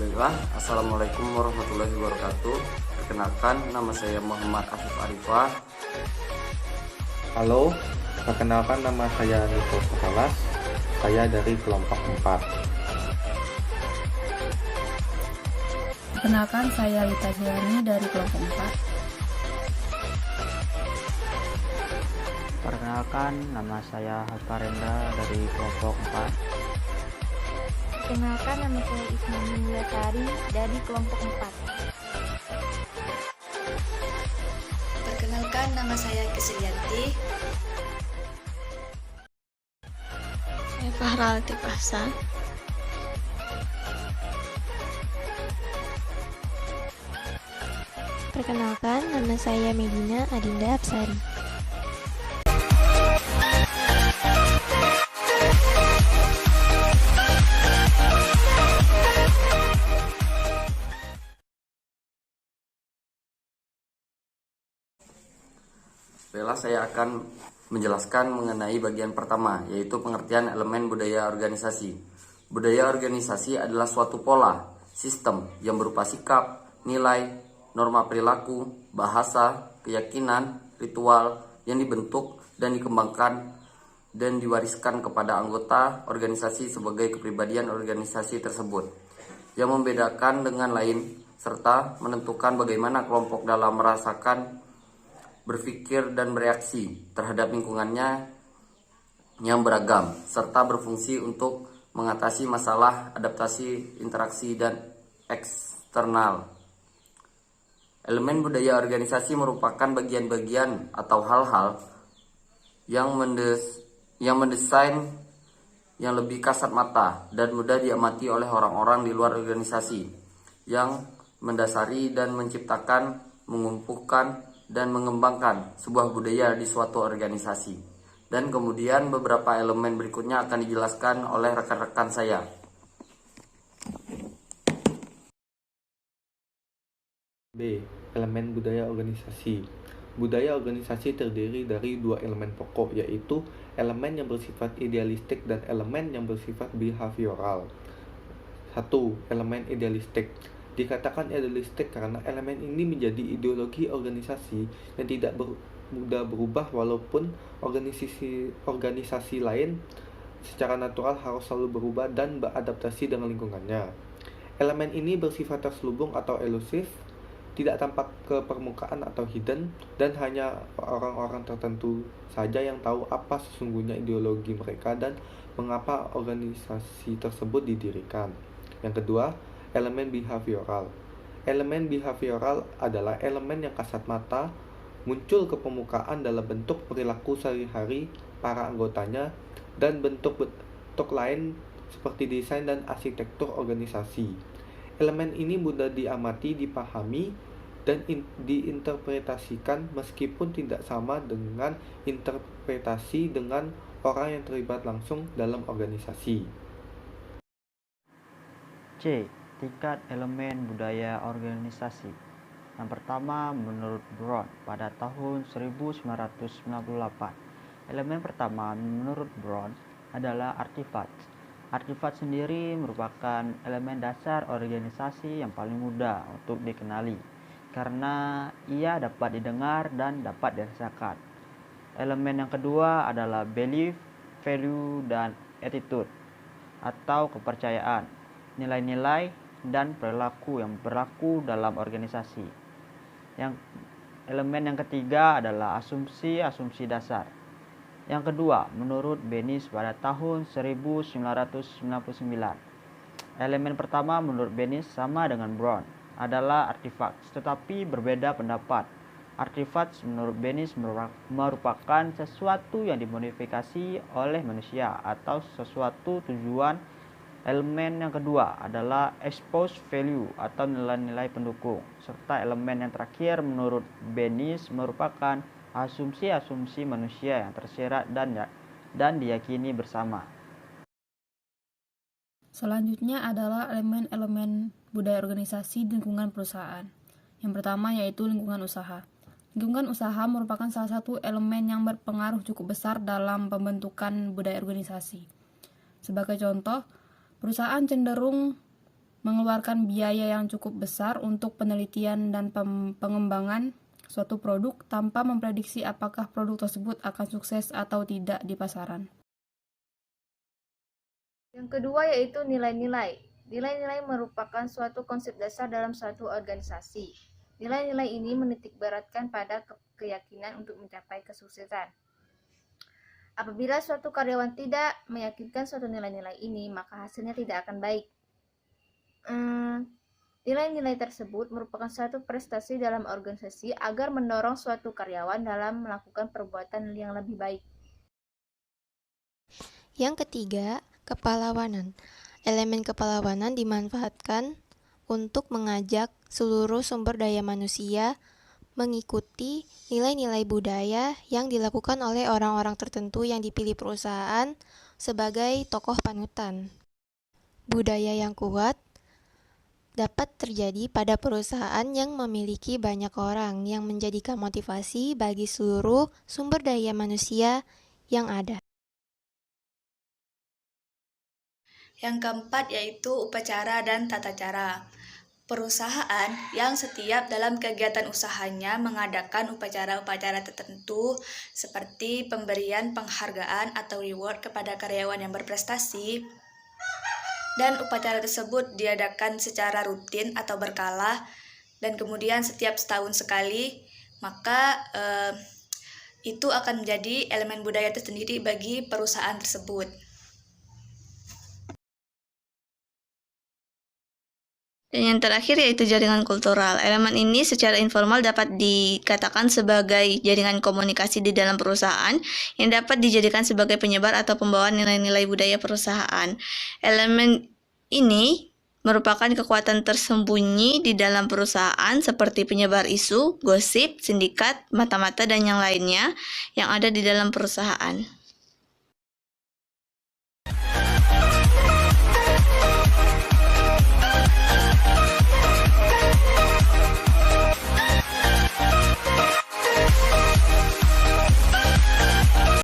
Baiklah, Assalamualaikum warahmatullahi wabarakatuh. Perkenalkan, nama saya Muhammad Afif Arifah. Halo, perkenalkan nama saya Niko Sakalas. Saya dari kelompok 4. Perkenalkan, saya Lita Hilani dari kelompok 4. Perkenalkan, nama saya Hasparendra dari kelompok 4. Perkenalkan, nama saya Ismani Mulyasari dari kelompok 4. Perkenalkan, nama saya Keselianti. Saya Fahra Latif Ahsan. Perkenalkan, nama saya Medina Adinda Absari. Baiklah, saya akan menjelaskan mengenai bagian pertama, yaitu pengertian elemen budaya organisasi. Budaya organisasi adalah suatu pola, sistem yang berupa sikap, nilai, norma perilaku, bahasa, keyakinan, ritual yang dibentuk dan dikembangkan dan diwariskan kepada anggota organisasi sebagai kepribadian organisasi tersebut, yang membedakan dengan lain serta menentukan bagaimana kelompok dalam merasakan, berpikir dan bereaksi terhadap lingkungannya yang beragam, serta berfungsi untuk mengatasi masalah, adaptasi, interaksi, dan eksternal. Elemen budaya organisasi merupakan bagian-bagian atau hal-hal yang mendesain yang lebih kasat mata dan mudah diamati oleh orang-orang di luar organisasi, yang mendasari dan menciptakan, mengumpulkan, dan mengembangkan sebuah budaya di suatu organisasi. Dan kemudian beberapa elemen berikutnya akan dijelaskan oleh rekan-rekan saya. B. Elemen budaya organisasi. Budaya organisasi terdiri dari dua elemen pokok, yaitu elemen yang bersifat idealistik dan elemen yang bersifat behavioral. 1. Elemen idealistik. Dikatakan idealistik karena elemen ini menjadi ideologi organisasi yang tidak mudah berubah, walaupun organisasi lain secara natural harus selalu berubah dan beradaptasi dengan lingkungannya. Elemen ini bersifat terselubung atau elusif, tidak tampak ke permukaan atau hidden, dan hanya orang-orang tertentu saja yang tahu apa sesungguhnya ideologi mereka dan mengapa organisasi tersebut didirikan. Yang kedua, elemen behavioral. Elemen behavioral adalah elemen yang kasat mata muncul ke permukaan dalam bentuk perilaku sehari-hari para anggotanya dan bentuk-bentuk lain seperti desain dan arsitektur organisasi. Elemen ini mudah diamati, dipahami, dan diinterpretasikan meskipun tidak sama dengan interpretasi dengan orang yang terlibat langsung dalam organisasi. C. Tingkat elemen budaya organisasi. Yang pertama, menurut Brown pada tahun 1998. Elemen pertama menurut Brown adalah artifak. Artifak sendiri merupakan elemen dasar organisasi yang paling mudah untuk dikenali karena ia dapat didengar dan dapat dirasakan. Elemen yang kedua adalah belief, value, dan attitude atau kepercayaan, nilai-nilai, dan perilaku yang berlaku dalam organisasi. Elemen yang ketiga adalah asumsi dasar. Yang kedua, menurut Bennis pada tahun 1999. Elemen pertama menurut Bennis sama dengan Brown adalah artifak, tetapi berbeda pendapat. Artifak menurut Bennis merupakan sesuatu yang dimodifikasi oleh manusia atau sesuatu tujuan. Elemen yang kedua adalah exposed value atau nilai-nilai pendukung, serta elemen yang terakhir menurut Bennis merupakan asumsi-asumsi manusia yang tersirat dan diyakini bersama. Selanjutnya adalah elemen-elemen budaya organisasi di lingkungan perusahaan. Yang pertama yaitu lingkungan usaha. Lingkungan usaha merupakan salah satu elemen yang berpengaruh cukup besar dalam pembentukan budaya organisasi. Sebagai contoh, perusahaan cenderung mengeluarkan biaya yang cukup besar untuk penelitian dan pengembangan suatu produk tanpa memprediksi apakah produk tersebut akan sukses atau tidak di pasaran. Yang kedua yaitu nilai-nilai. Nilai-nilai merupakan suatu konsep dasar dalam suatu organisasi. Nilai-nilai ini menitikberatkan pada keyakinan untuk mencapai kesuksesan. Apabila suatu karyawan tidak meyakinkan suatu nilai-nilai ini, maka hasilnya tidak akan baik. Nilai-nilai tersebut merupakan suatu prestasi dalam organisasi agar mendorong suatu karyawan dalam melakukan perbuatan yang lebih baik. Yang ketiga, kepahlawanan. Elemen kepahlawanan dimanfaatkan untuk mengajak seluruh sumber daya manusia mengikuti nilai-nilai budaya yang dilakukan oleh orang-orang tertentu yang dipilih perusahaan sebagai tokoh panutan. Budaya yang kuat dapat terjadi pada perusahaan yang memiliki banyak orang yang menjadikan motivasi bagi seluruh sumber daya manusia yang ada. Yang keempat yaitu upacara dan tata cara. Perusahaan yang setiap dalam kegiatan usahanya mengadakan upacara-upacara tertentu seperti pemberian penghargaan atau reward kepada karyawan yang berprestasi, dan upacara tersebut diadakan secara rutin atau berkala dan kemudian setiap setahun sekali, maka itu akan menjadi elemen budaya tersendiri bagi perusahaan tersebut. Dan yang terakhir yaitu jaringan kultural. Elemen ini secara informal dapat dikatakan sebagai jaringan komunikasi di dalam perusahaan yang dapat dijadikan sebagai penyebar atau pembawa nilai-nilai budaya perusahaan. Elemen ini merupakan kekuatan tersembunyi di dalam perusahaan seperti penyebar isu, gosip, sindikat, mata-mata, dan yang lainnya yang ada di dalam perusahaan.